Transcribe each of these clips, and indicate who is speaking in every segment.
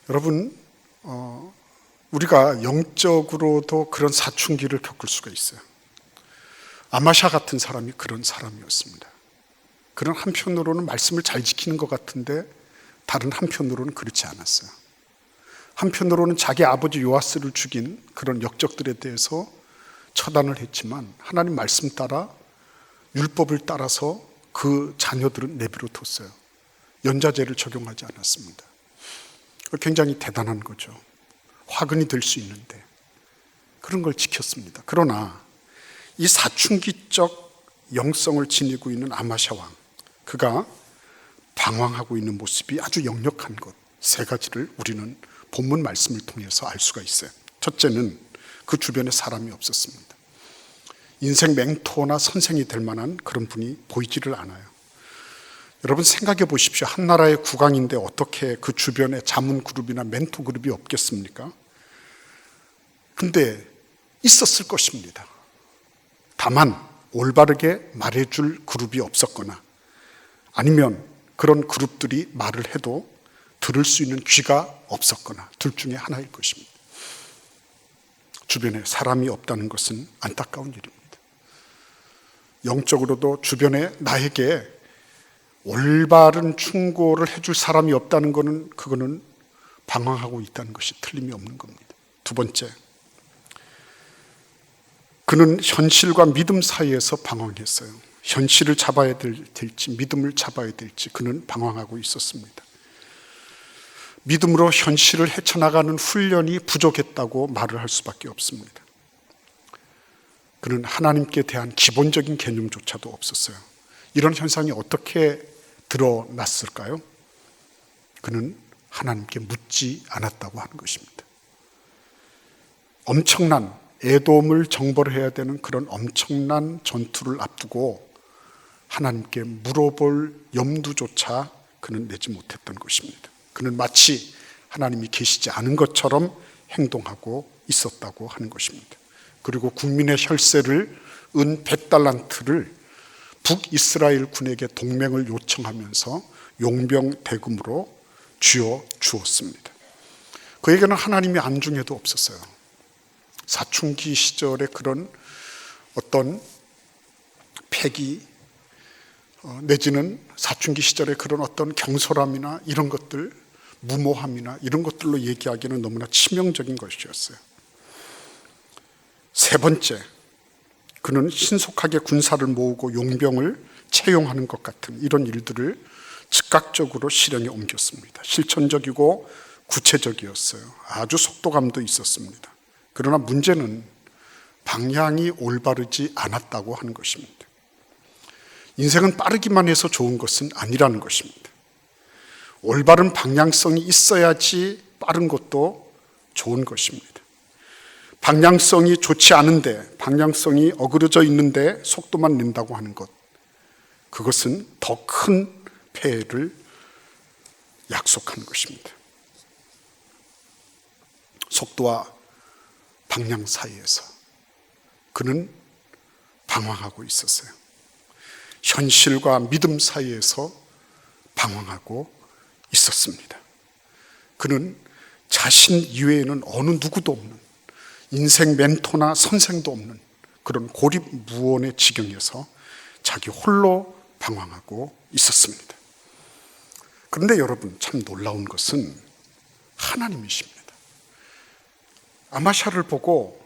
Speaker 1: 여러분, 우리가 영적으로도 그런 사춘기를 겪을 수가 있어요. 아마샤 같은 사람이 그런 사람이었습니다. 그런 한편으로는 말씀을 잘 지키는 것 같은데 다른 한편으로는 그렇지 않았어요. 한편으로는 자기 아버지 요아스를 죽인 그런 역적들에 대해서 처단을 했지만 하나님 말씀 따라 율법을 따라서 그 자녀들은 내버려 뒀어요. 연좌제를 적용하지 않았습니다. 굉장히 대단한 거죠. 화근이 될 수 있는데 그런 걸 지켰습니다. 그러나 이 사춘기적 영성을 지니고 있는 아마샤 왕, 그가 방황하고 있는 모습이 아주 역력한 것, 세 가지를 우리는 본문 말씀을 통해서 알 수가 있어요. 첫째는 그 주변에 사람이 없었습니다. 인생 멘토나 선생이 될 만한 그런 분이 보이지를 않아요. 여러분 생각해 보십시오. 한 나라의 국왕인데 어떻게 그 주변에 자문 그룹이나 멘토 그룹이 없겠습니까? 근데 있었을 것입니다. 다만 올바르게 말해줄 그룹이 없었거나 아니면 그런 그룹들이 말을 해도 들을 수 있는 귀가 없었거나 둘 중에 하나일 것입니다. 주변에 사람이 없다는 것은 안타까운 일입니다. 영적으로도 주변에 나에게 올바른 충고를 해줄 사람이 없다는 것은 그거는 방황하고 있다는 것이 틀림이 없는 겁니다. 두 번째, 그는 현실과 믿음 사이에서 방황했어요. 현실을 잡아야 될지 믿음을 잡아야 될지 그는 방황하고 있었습니다. 믿음으로 현실을 헤쳐나가는 훈련이 부족했다고 말을 할 수밖에 없습니다. 그는 하나님께 대한 기본적인 개념조차도 없었어요. 이런 현상이 어떻게 드러났을까요? 그는 하나님께 묻지 않았다고 하는 것입니다. 엄청난 에돔을 정벌해야 되는 그런 엄청난 전투를 앞두고 하나님께 물어볼 염두조차 그는 내지 못했던 것입니다. 그는 마치 하나님이 계시지 않은 것처럼 행동하고 있었다고 하는 것입니다. 그리고 국민의 혈세를 은 100달란트를 북이스라엘 군에게 동맹을 요청하면서 용병 대금으로 쥐어 주었습니다. 그에게는 하나님이 안중에도 없었어요. 사춘기 시절의 그런 어떤 패기 내지는 사춘기 시절의 그런 어떤 경솔함이나 이런 것들, 무모함이나 이런 것들로 얘기하기는 너무나 치명적인 것이었어요. 세 번째, 그는 신속하게 군사를 모으고 용병을 채용하는 것 같은 이런 일들을 즉각적으로 실행에 옮겼습니다. 실천적이고 구체적이었어요. 아주 속도감도 있었습니다. 그러나 문제는 방향이 올바르지 않았다고 하는 것입니다. 인생은 빠르기만 해서 좋은 것은 아니라는 것입니다. 올바른 방향성이 있어야지 빠른 것도 좋은 것입니다. 방향성이 좋지 않은데, 방향성이 어그러져 있는데 속도만 낸다고 하는 것, 그것은 더 큰 폐해를 약속하는 것입니다. 속도와 방향 사이에서 그는 방황하고 있었어요. 현실과 믿음 사이에서 방황하고 있었습니다. 그는 자신 이외에는 어느 누구도 없는, 인생 멘토나 선생도 없는 그런 고립무원의 지경에서 자기 홀로 방황하고 있었습니다. 그런데 여러분, 참 놀라운 것은 하나님이십니다. 아마샤를 보고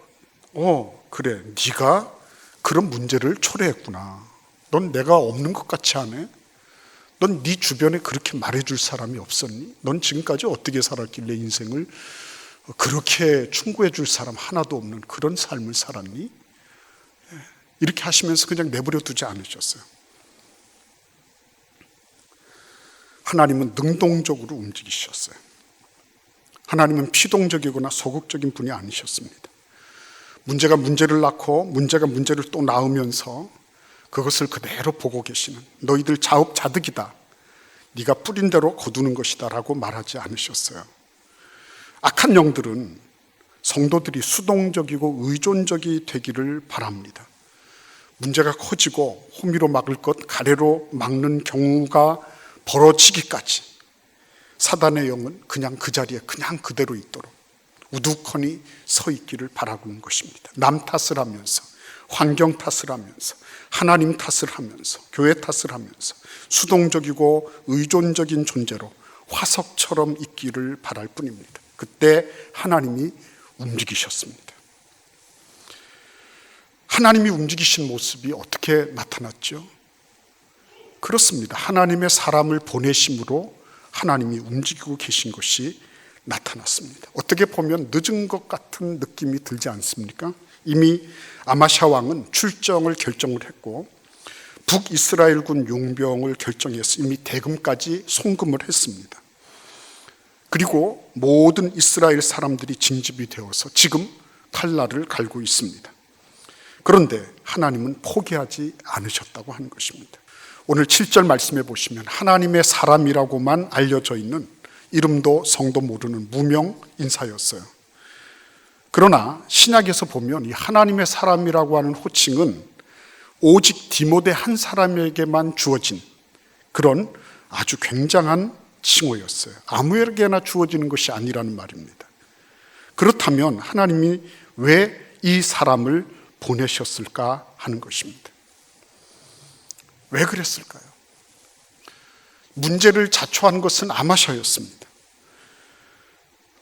Speaker 1: 그래, 네가 그런 문제를 초래했구나. 넌 내가 없는 것 같지 않아? 넌 네 주변에 그렇게 말해줄 사람이 없었니? 넌 지금까지 어떻게 살았길래 인생을 그렇게 충고해 줄 사람 하나도 없는 그런 삶을 살았니? 이렇게 하시면서 그냥 내버려 두지 않으셨어요. 하나님은 능동적으로 움직이셨어요. 하나님은 피동적이거나 소극적인 분이 아니셨습니다. 문제가 문제를 낳고 문제가 문제를 또 낳으면서 그것을 그대로 보고 계시는, 너희들 자업자득이다, 네가 뿌린 대로 거두는 것이다 라고 말하지 않으셨어요. 악한 영들은 성도들이 수동적이고 의존적이 되기를 바랍니다. 문제가 커지고 호미로 막을 것 가래로 막는 경우가 벌어지기까지 사단의 영은 그냥 그 자리에 그냥 그대로 있도록 우두커니 서 있기를 바라는 것입니다. 남 탓을 하면서, 환경 탓을 하면서, 하나님 탓을 하면서, 교회 탓을 하면서 수동적이고 의존적인 존재로 화석처럼 있기를 바랄 뿐입니다. 그때 하나님이 움직이셨습니다. 하나님이 움직이신 모습이 어떻게 나타났죠? 그렇습니다. 하나님의 사람을 보내심으로 하나님이 움직이고 계신 것이 나타났습니다. 어떻게 보면 늦은 것 같은 느낌이 들지 않습니까? 이미 아마샤 왕은 출정을 결정을 했고 북이스라엘군 용병을 결정해서 이미 대금까지 송금을 했습니다. 그리고 모든 이스라엘 사람들이 징집이 되어서 지금 칼날을 갈고 있습니다. 그런데 하나님은 포기하지 않으셨다고 하는 것입니다. 오늘 7절 말씀해 보시면 하나님의 사람이라고만 알려져 있는 이름도 성도 모르는 무명 인사였어요. 그러나 신약에서 보면 이 하나님의 사람이라고 하는 호칭은 오직 디모데 한 사람에게만 주어진 그런 아주 굉장한 칭호였어요. 아무에게나 주어지는 것이 아니라는 말입니다. 그렇다면 하나님이 왜 이 사람을 보내셨을까 하는 것입니다. 왜 그랬을까요? 문제를 자초한 것은 아마샤였습니다.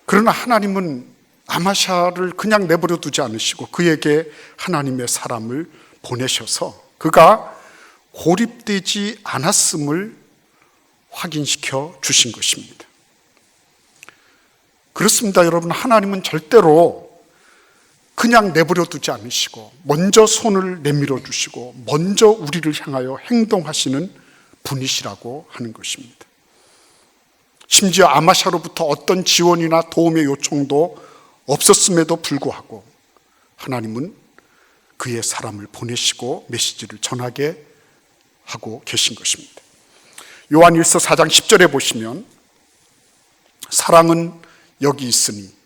Speaker 1: 그러나 하나님은 아마샤를 그냥 내버려 두지 않으시고 그에게 하나님의 사람을 보내셔서 그가 고립되지 않았음을 확인시켜 주신 것입니다. 그렇습니다, 여러분. 하나님은 절대로 그냥 내버려 두지 않으시고 먼저 손을 내밀어 주시고 먼저 우리를 향하여 행동하시는 분이시라고 하는 것입니다. 심지어 아마샤로부터 어떤 지원이나 도움의 요청도 없었음에도 불구하고 하나님은 그의 사람을 보내시고 메시지를 전하게 하고 계신 것입니다. 요한일서 4장 10절에 보시면 사랑은 여기 있으니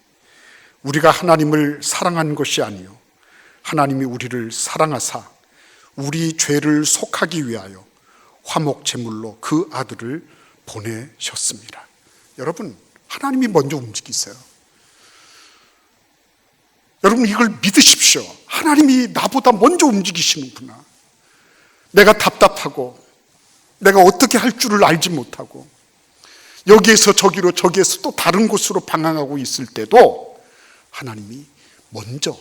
Speaker 1: 우리가 하나님을 사랑한 것이 아니요 하나님이 우리를 사랑하사 우리 죄를 속하기 위하여 화목 제물로 그 아들을 보내셨습니다. 여러분, 하나님이 먼저 움직이세요. 여러분, 이걸 믿으십시오. 하나님이 나보다 먼저 움직이시는구나. 내가 답답하고 내가 어떻게 할 줄을 알지 못하고 여기에서 저기로 저기에서 또 다른 곳으로 방황하고 있을 때도 하나님이 먼저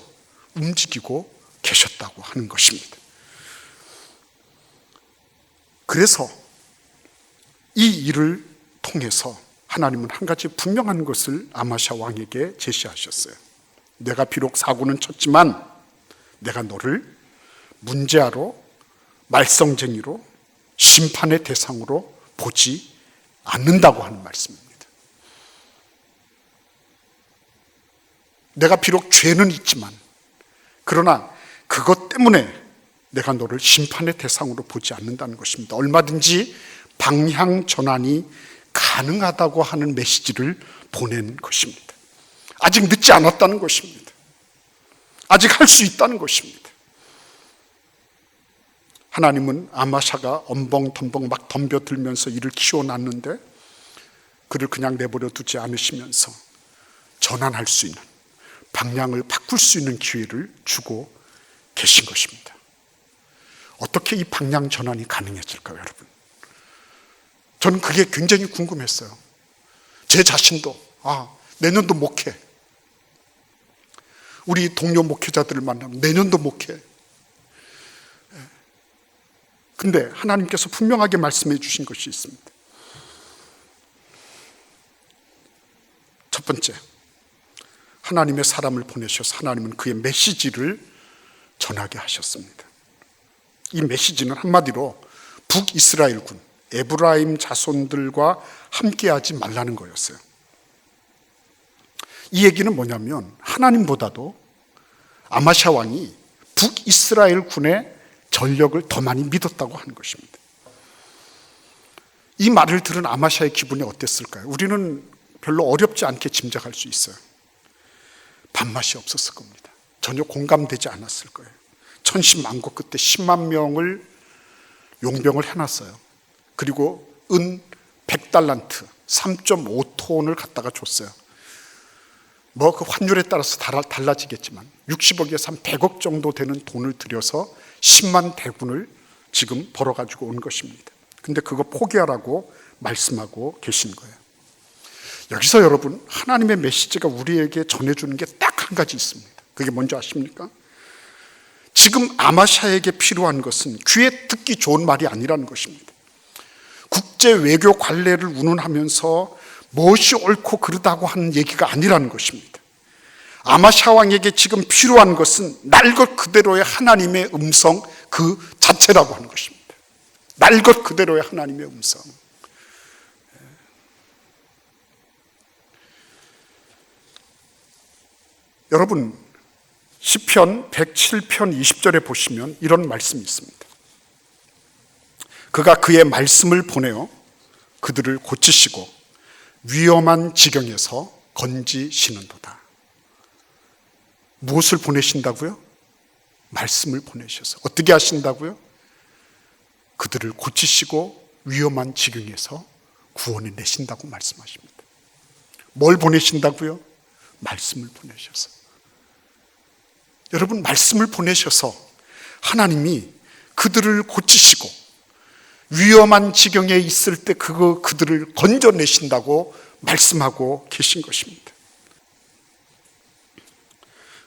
Speaker 1: 움직이고 계셨다고 하는 것입니다. 그래서 이 일을 통해서 하나님은 한 가지 분명한 것을 아마샤 왕에게 제시하셨어요. 내가 비록 사고는 쳤지만 내가 너를 문제아로 말썽쟁이로 심판의 대상으로 보지 않는다고 하는 말씀입니다. 내가 비록 죄는 있지만 그러나 그것 때문에 내가 너를 심판의 대상으로 보지 않는다는 것입니다. 얼마든지 방향 전환이 가능하다고 하는 메시지를 보낸 것입니다. 아직 늦지 않았다는 것입니다. 아직 할 수 있다는 것입니다. 하나님은 아마샤가 엄벙덤벙 막 덤벼들면서 이를 키워놨는데 그를 그냥 내버려 두지 않으시면서 전환할 수 있는, 방향을 바꿀 수 있는 기회를 주고 계신 것입니다. 어떻게 이 방향 전환이 가능해질까요, 여러분? 저는 그게 굉장히 궁금했어요. 제 자신도 내년도 목회, 우리 동료 목회자들을 만나면 내년도 목회. 근데 하나님께서 분명하게 말씀해 주신 것이 있습니다. 첫 번째, 하나님의 사람을 보내셔서 하나님은 그의 메시지를 전하게 하셨습니다. 이 메시지는 한마디로 북이스라엘군, 에브라임 자손들과 함께하지 말라는 거였어요. 이 얘기는 뭐냐면 하나님보다도 아마샤 왕이 북이스라엘 군의 전력을 더 많이 믿었다고 하는 것입니다. 이 말을 들은 아마샤의 기분이 어땠을까요? 우리는 별로 어렵지 않게 짐작할 수 있어요. 밥맛이 없었을 겁니다. 전혀 공감되지 않았을 거예요. 천신만고 끝에 10만 명을 용병을 해놨어요. 그리고 은 100달란트, 3.5톤을 갖다가 줬어요. 뭐 그 환율에 따라서 달라지겠지만 60억에서 한 100억 정도 되는 돈을 들여서 10만 대군을 지금 벌어가지고 온 것입니다. 근데 그거 포기하라고 말씀하고 계신 거예요. 여기서 여러분, 하나님의 메시지가 우리에게 전해주는 게 딱 한 가지 있습니다. 그게 뭔지 아십니까? 지금 아마샤에게 필요한 것은 귀에 듣기 좋은 말이 아니라는 것입니다. 국제 외교 관례를 운운하면서 무엇이 옳고 그르다고 하는 얘기가 아니라는 것입니다. 아마샤 왕에게 지금 필요한 것은 날 것 그대로의 하나님의 음성 그 자체라고 하는 것입니다. 날 것 그대로의 하나님의 음성. 여러분, 시편 107편 20절에 보시면 이런 말씀이 있습니다. 그가 그의 말씀을 보내어 그들을 고치시고 위험한 지경에서 건지시는도다. 무엇을 보내신다고요? 말씀을 보내셔서. 어떻게 하신다고요? 그들을 고치시고 위험한 지경에서 구원해 내신다고 말씀하십니다. 뭘 보내신다고요? 말씀을 보내셔서. 여러분, 말씀을 보내셔서 하나님이 그들을 고치시고 위험한 지경에 있을 때 그들을 건져내신다고 말씀하고 계신 것입니다.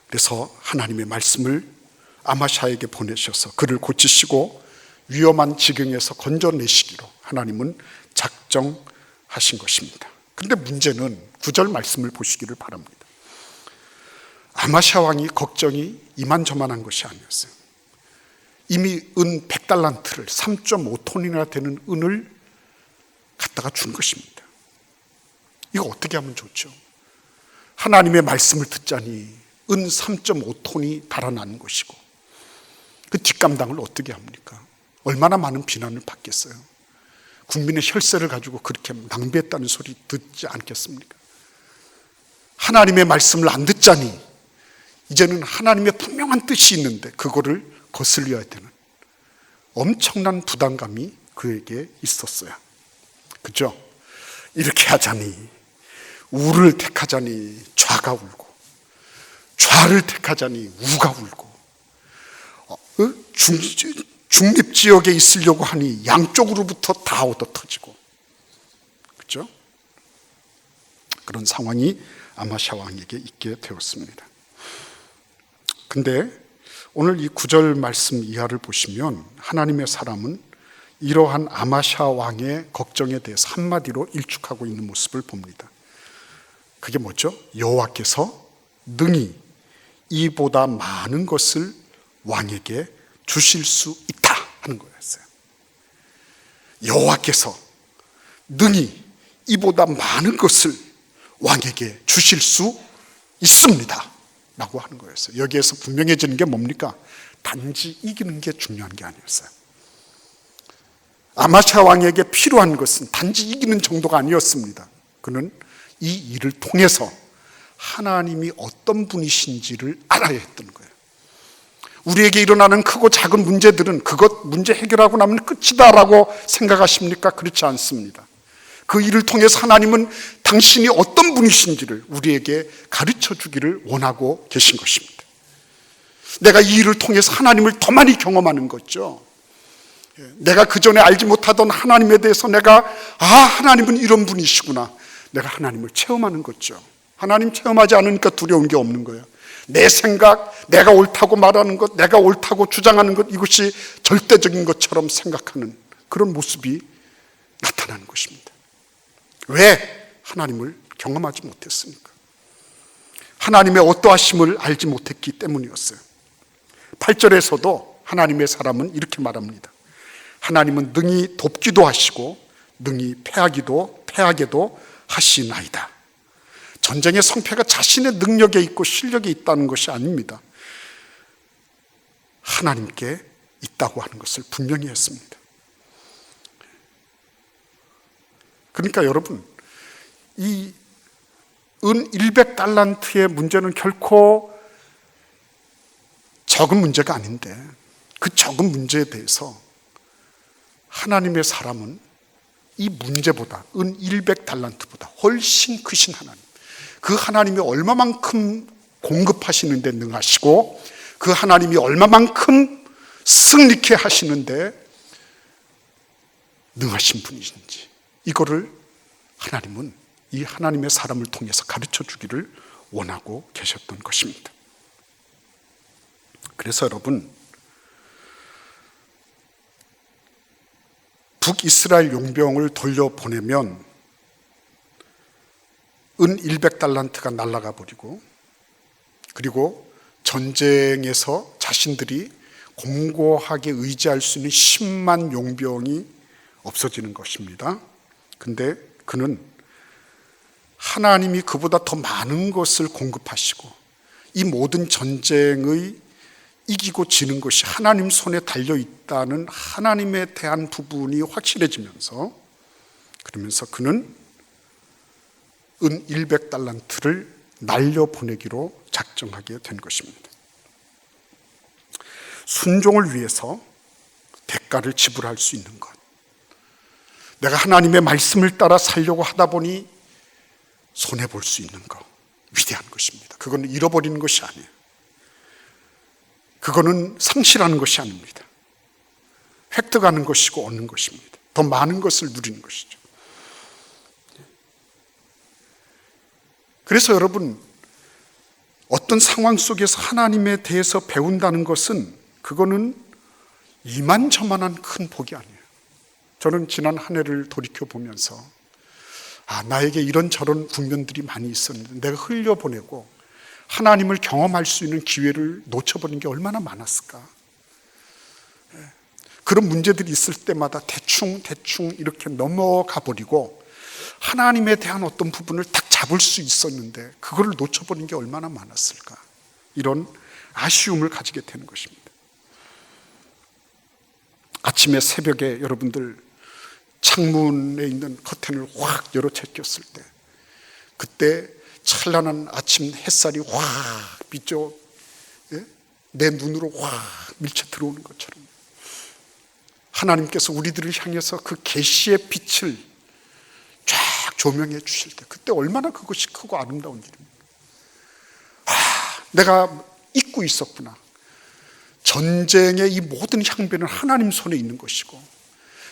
Speaker 1: 그래서 하나님의 말씀을 아마샤에게 보내셔서 그를 고치시고 위험한 지경에서 건져내시기로 하나님은 작정하신 것입니다. 그런데 문제는 9절 말씀을 보시기를 바랍니다. 아마샤 왕이 걱정이 이만저만한 것이 아니었어요. 이미 은 100달란트를 3.5톤이나 되는 은을 갖다가 준 것입니다. 이거 어떻게 하면 좋죠? 하나님의 말씀을 듣자니 은 3.5톤이 달아나는 것이고 그 뒷감당을 어떻게 합니까? 얼마나 많은 비난을 받겠어요? 국민의 혈세를 가지고 그렇게 낭비했다는 소리 듣지 않겠습니까? 하나님의 말씀을 안 듣자니 이제는 하나님의 분명한 뜻이 있는데 그거를 거슬려야 되는 엄청난 부담감이 그에게 있었어요. 그죠? 이렇게 하자니 우를 택하자니 좌가 울고 좌를 택하자니 우가 울고 중립지역에 있으려고 하니 양쪽으로부터 다 얻어터지고, 그죠? 그런 상황이 아마샤 왕에게 있게 되었습니다. 근데 오늘 이 9절 말씀 이하를 보시면 하나님의 사람은 이러한 아마샤 왕의 걱정에 대해서 한마디로 일축하고 있는 모습을 봅니다. 그게 뭐죠? 여호와께서 능히 이보다 많은 것을 왕에게 주실 수 있다 하는 거였어요. 여호와께서 능히 이보다 많은 것을 왕에게 주실 수 있습니다 라고 하는 거였어요. 여기에서 분명해지는 게 뭡니까? 단지 이기는 게 중요한 게 아니었어요. 아마샤 왕에게 필요한 것은 단지 이기는 정도가 아니었습니다. 그는 이 일을 통해서 하나님이 어떤 분이신지를 알아야 했던 거예요. 우리에게 일어나는 크고 작은 문제들은 그것 문제 해결하고 나면 끝이다라고 생각하십니까? 그렇지 않습니다. 그 일을 통해서 하나님은 당신이 어떤 분이신지를 우리에게 가르쳐 주기를 원하고 계신 것입니다. 내가 이 일을 통해서 하나님을 더 많이 경험하는 거죠. 내가 그전에 알지 못하던 하나님에 대해서 내가 하나님은 이런 분이시구나. 내가 하나님을 체험하는 거죠. 하나님 체험하지 않으니까 두려운 게 없는 거예요. 내 생각, 내가 옳다고 말하는 것, 내가 옳다고 주장하는 것, 이것이 절대적인 것처럼 생각하는 그런 모습이 나타나는 것입니다. 왜 하나님을 경험하지 못했습니까? 하나님의 어떠하심을 알지 못했기 때문이었어요. 8절에서도 하나님의 사람은 이렇게 말합니다. 하나님은 능히 돕기도 하시고 능히 패하게도 하시나이다. 전쟁의 성패가 자신의 능력에 있고 실력에 있다는 것이 아닙니다. 하나님께 있다고 하는 것을 분명히 했습니다. 그러니까 여러분, 이 은 100달란트의 문제는 결코 적은 문제가 아닌데 그 적은 문제에 대해서 하나님의 사람은 이 문제보다, 은 100달란트보다 훨씬 크신 하나님, 그 하나님이 얼마만큼 공급하시는데 능하시고 그 하나님이 얼마만큼 승리케 하시는데 능하신 분이신지, 이거를 하나님은 이 하나님의 사람을 통해서 가르쳐 주기를 원하고 계셨던 것입니다. 그래서 여러분, 북이스라엘 용병을 돌려보내면 은 100달란트가 날아가 버리고, 그리고 전쟁에서 자신들이 공고하게 의지할 수 있는 10만 용병이 없어지는 것입니다. 근데 그는 하나님이 그보다 더 많은 것을 공급하시고 이 모든 전쟁의 이기고 지는 것이 하나님 손에 달려있다는 하나님에 대한 부분이 확실해지면서, 그러면서 그는 은 100달란트를 날려보내기로 작정하게 된 것입니다. 순종을 위해서 대가를 지불할 수 있는 것, 내가 하나님의 말씀을 따라 살려고 하다 보니 손해볼 수 있는 것, 위대한 것입니다. 그건 잃어버리는 것이 아니에요. 그거는 상실하는 것이 아닙니다. 획득하는 것이고 얻는 것입니다. 더 많은 것을 누리는 것이죠. 그래서 여러분, 어떤 상황 속에서 하나님에 대해서 배운다는 것은 그거는 이만저만한 큰 복이 아니에요. 저는 지난 한 해를 돌이켜보면서 나에게 이런저런 국면들이 많이 있었는데 내가 흘려보내고 하나님을 경험할 수 있는 기회를 놓쳐버린 게 얼마나 많았을까. 그런 문제들이 있을 때마다 대충 이렇게 넘어가 버리고 하나님에 대한 어떤 부분을 딱 잡을 수 있었는데 그거를 놓쳐버린 게 얼마나 많았을까. 이런 아쉬움을 가지게 되는 것입니다. 아침에 새벽에 여러분들 창문에 있는 커튼을 확 열어 제꼈을 때, 그때 찬란한 아침 햇살이 확 비쳐 내 눈으로 확 밀쳐 들어오는 것처럼 하나님께서 우리들을 향해서 그 계시의 빛을 쫙 조명해 주실 때, 그때 얼마나 그것이 크고 아름다운 일입니다. 내가 잊고 있었구나. 전쟁의 이 모든 향배는 하나님 손에 있는 것이고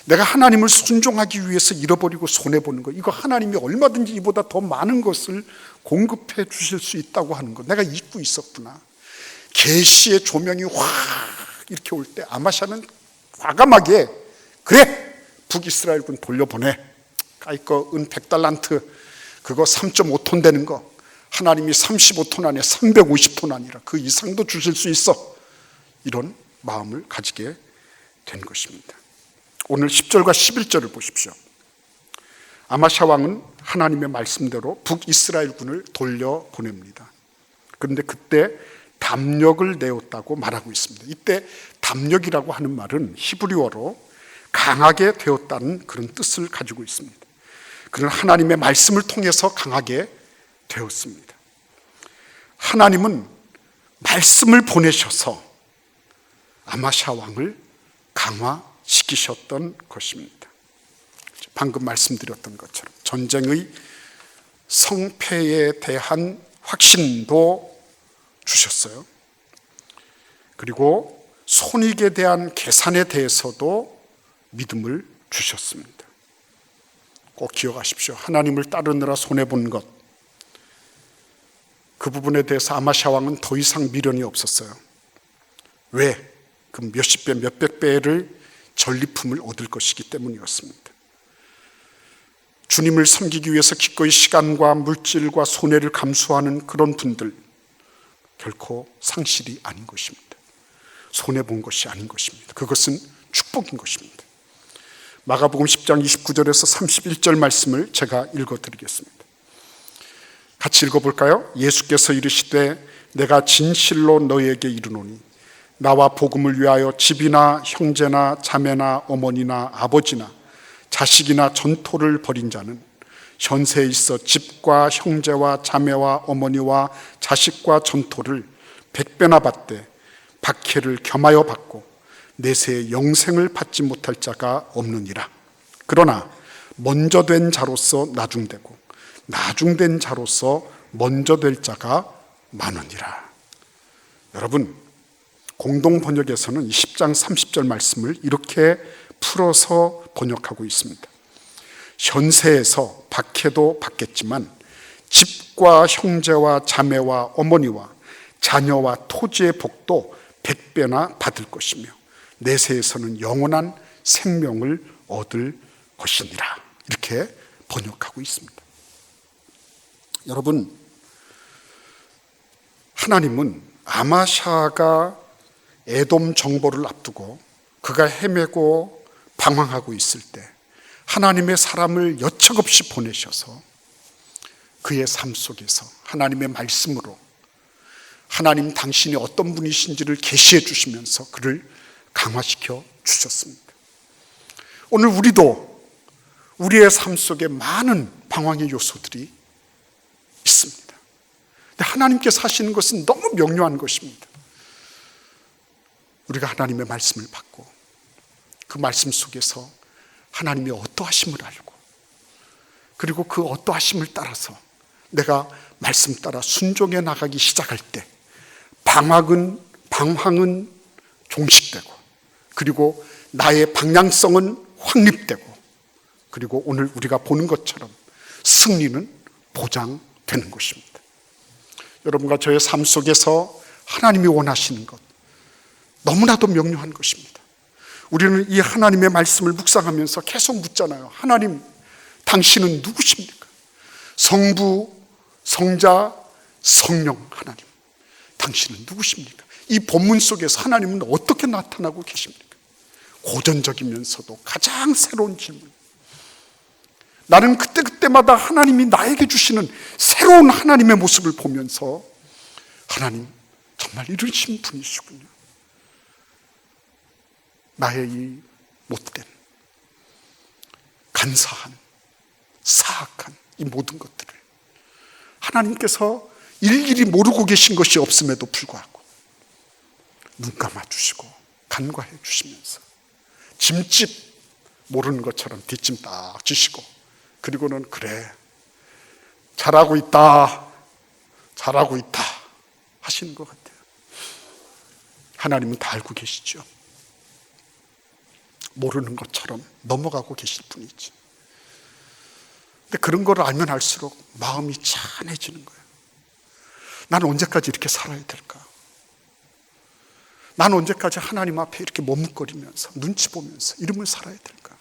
Speaker 1: 내가 하나님을 순종하기 위해서 잃어버리고 손해보는 것, 이거 하나님이 얼마든지 이보다 더 많은 것을 공급해 주실 수 있다고 하는 것, 내가 잊고 있었구나. 계시의 조명이 확 이렇게 올 때 아마샤는 과감하게, 그래, 북이스라엘군 돌려보내. 까이거 은 100달란트 그거 3.5톤 되는 거 하나님이 35톤 아니야 350톤 아니라 그 이상도 주실 수 있어. 이런 마음을 가지게 된 것입니다. 오늘 10절과 11절을 보십시오. 아마샤 왕은 하나님의 말씀대로 북이스라엘군을 돌려보냅니다. 그런데 그때 담력을 내었다고 말하고 있습니다. 이때 담력이라고 하는 말은 히브리어로 강하게 되었다는 그런 뜻을 가지고 있습니다. 그는 하나님의 말씀을 통해서 강하게 되었습니다. 하나님은 말씀을 보내셔서 아마샤 왕을 강화시키셨던 것입니다. 방금 말씀드렸던 것처럼 전쟁의 성패에 대한 확신도 주셨어요. 그리고 손익에 대한 계산에 대해서도 믿음을 주셨습니다. 꼭 기억하십시오. 하나님을 따르느라 손해본 것, 그 부분에 대해서 아마샤 왕은 더 이상 미련이 없었어요. 왜? 그 몇십 배, 몇백 배를 전리품을 얻을 것이기 때문이었습니다. 주님을 섬기기 위해서 기꺼이 시간과 물질과 손해를 감수하는 그런 분들, 결코 상실이 아닌 것입니다. 손해본 것이 아닌 것입니다. 그것은 축복인 것입니다. 마가복음 10장 29절에서 31절 말씀을 제가 읽어드리겠습니다. 같이 읽어볼까요? 예수께서 이르시되 내가 진실로 너희에게 이르노니 나와 복음을 위하여 집이나 형제나 자매나 어머니나 아버지나 자식이나 전토를 벌인 자는 현세에 있어 집과 형제와 자매와 어머니와 자식과 전토를 100배나 받되 박해를 겸하여 받고 내세에 영생을 받지 못할 자가 없느니라. 그러나 먼저 된 자로서 나중되고 나중된 자로서 먼저 될 자가 많으니라. 여러분, 공동 번역에서는 10장 30절 말씀을 이렇게 풀어서 번역하고 있습니다. 현세에서 박해도 받겠지만 집과 형제와 자매와 어머니와 자녀와 토지의 복도 100배나 받을 것이며 내세에서는 영원한 생명을 얻을 것이니라. 이렇게 번역하고 있습니다. 여러분, 하나님은 아마샤가 에돔 정보를 앞두고 그가 헤매고 방황하고 있을 때 하나님의 사람을 여척없이 보내셔서 그의 삶 속에서 하나님의 말씀으로 하나님 당신이 어떤 분이신지를 계시해 주시면서 그를 강화시켜 주셨습니다. 오늘 우리도 우리의 삶 속에 많은 방황의 요소들이 있습니다. 근데 하나님께서 하시는 것은 너무 명료한 것입니다. 우리가 하나님의 말씀을 받고 그 말씀 속에서 하나님의 어떠하심을 알고 그리고 그 어떠하심을 따라서 내가 말씀 따라 순종해 나가기 시작할 때 방황은 종식되고 그리고 나의 방향성은 확립되고 그리고 오늘 우리가 보는 것처럼 승리는 보장되는 것입니다. 여러분과 저의 삶 속에서 하나님이 원하시는 것 너무나도 명료한 것입니다. 우리는 이 하나님의 말씀을 묵상하면서 계속 묻잖아요. 하나님, 당신은 누구십니까? 성부, 성자, 성령 하나님, 당신은 누구십니까? 이 본문 속에서 하나님은 어떻게 나타나고 계십니까? 고전적이면서도 가장 새로운 질문. 나는 그때마다 하나님이 나에게 주시는 새로운 하나님의 모습을 보면서 하나님, 정말 이러신 분이시군요. 나의 이 못된, 간사한, 사악한 이 모든 것들을 하나님께서 일일이 모르고 계신 것이 없음에도 불구하고 눈 감아주시고 간과해 주시면서 짐짓 모르는 것처럼 뒷짐 딱 주시고 그리고는 그래, 잘하고 있다 하시는 것 같아요. 하나님은 다 알고 계시죠. 모르는 것처럼 넘어가고 계실 뿐이지. 근데 그런 걸 알면 알수록 마음이 찬해지는 거예요. 나는 언제까지 이렇게 살아야 될까? 나는 언제까지 하나님 앞에 이렇게 머뭇거리면서 눈치 보면서 이름을 살아야 될까?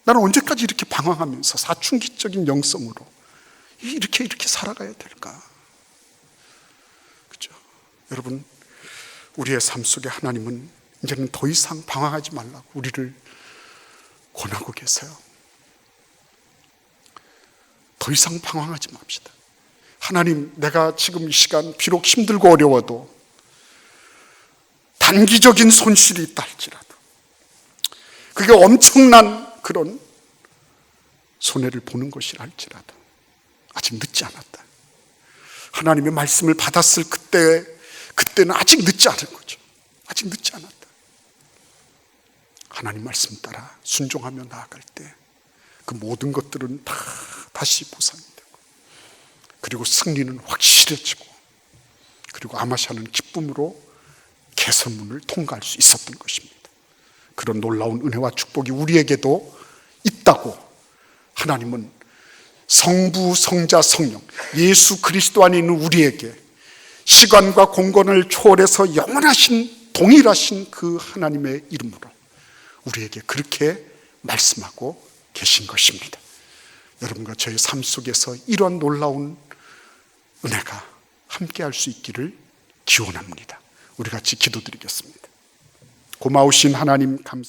Speaker 1: 나는 언제까지 이렇게 방황하면서 사춘기적인 영성으로 이렇게 살아가야 될까? 그죠? 여러분, 우리의 삶 속에 하나님은 이제는 더 이상 방황하지 말라고 우리를 권하고 계세요. 더 이상 방황하지 맙시다. 하나님, 내가 지금 이 시간 비록 힘들고 어려워도 단기적인 손실이 있다 할지라도 그게 엄청난 그런 손해를 보는 것이라 할지라도 아직 늦지 않았다. 하나님의 말씀을 받았을 그때는 아직 늦지 않은 거죠. 아직 늦지 않았다. 하나님 말씀 따라 순종하며 나아갈 때 그 모든 것들은 다 다시 보상이 되고 그리고 승리는 확실해지고 그리고 아마샤는 기쁨으로 개선문을 통과할 수 있었던 것입니다. 그런 놀라운 은혜와 축복이 우리에게도 있다고 하나님은 성부, 성자, 성령 예수 그리스도 안에 있는 우리에게 시간과 공간을 초월해서 영원하신 동일하신 그 하나님의 이름으로 우리에게 그렇게 말씀하고 계신 것입니다. 여러분과 저의 삶 속에서 이런 놀라운 은혜가 함께할 수 있기를 기원합니다. 우리 같이 기도드리겠습니다. 고마우신 하나님 감사.